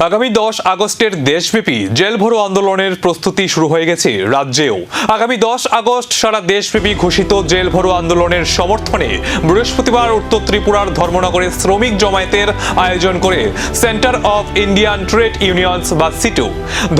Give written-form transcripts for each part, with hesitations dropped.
আগামী 10 আগস্টের দেশব্যাপী জেল ভরো আন্দোলনের প্রস্তুতি শুরু হয়ে গেছে রাজ্যেও। আগামী 10 আগস্ট সারা দেশব্যাপী ঘোষিত জেল ভরো আন্দোলনের সমর্থনে বৃহস্পতিবার উত্তর ত্রিপুরার ধর্মনগরে শ্রমিক জমায়েতের আয়োজন করে centre of Indian trade unions বা সিটু।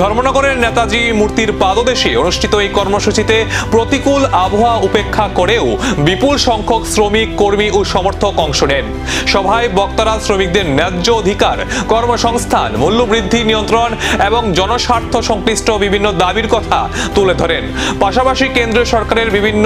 ধর্মনগরের নেতাজি মূর্তির পাদদেশে অনুষ্ঠিত এই কর্মসূচিতে প্রতিকূল আবহাওয়া উপেক্ষা করেও বিপুল সংখ্যক শ্রমিক কর্মী ও সমর্থক অংশ নেন। সভায় বক্তারা শ্রমিকদের ন্যায্য অধিকার, কর্মসংস্থান, মূল্যবৃদ্ধি নিয়ন্ত্রণ এবং জনস্বার্থ সংশ্লিষ্ট বিভিন্ন দাবির কথা তুলে ধরেন। পাশাপাশি কেন্দ্রীয় সরকারের বিভিন্ন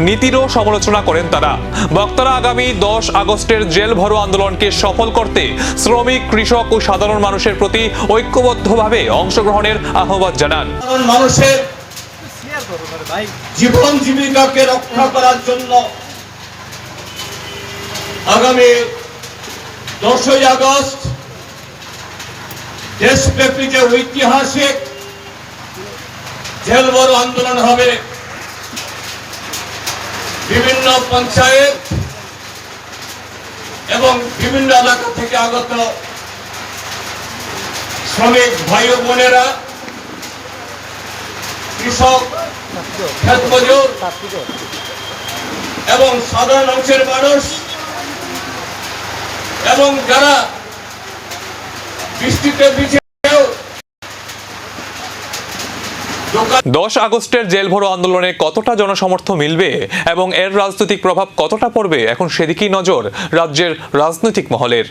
নীতিরও সমালোচনা করেন তারা। বক্তারা আগামী 10 আগস্টের জেল ভরো আন্দোলনকে সফল করতে শ্রমিক, কৃষক ও সাধারণ মানুষের প্রতি ঐক্যবদ্ধভাবে অংশগ্রহণের আহ্বান জানান। মানুষের জীবন জীবিকাকে রক্ষা করার জন্য আগামী 10ই আগস্ট দেশব্যাপী যে ঐতিহাসিক জেল ভরো আন্দোলন হবে, বিভিন্ন পঞ্চায়েত এবং বিভিন্ন এলাকা থেকে আগত শ্রমিক ভাই ও বোনেরা, কৃষক, ক্ষেত মজুর এবং সাধারণ অংশের মানুষ এবং যারা বৃষ্টিতে ভিজে 10 আগস্টের জেল ভরো আন্দোলনে কতটা জনসমর্থন মিলবে এবং এর রাজনৈতিক প্রভাব কতটা পড়বে, এখন সেদিকেই নজর রাজ্যের রাজনৈতিক মহলের।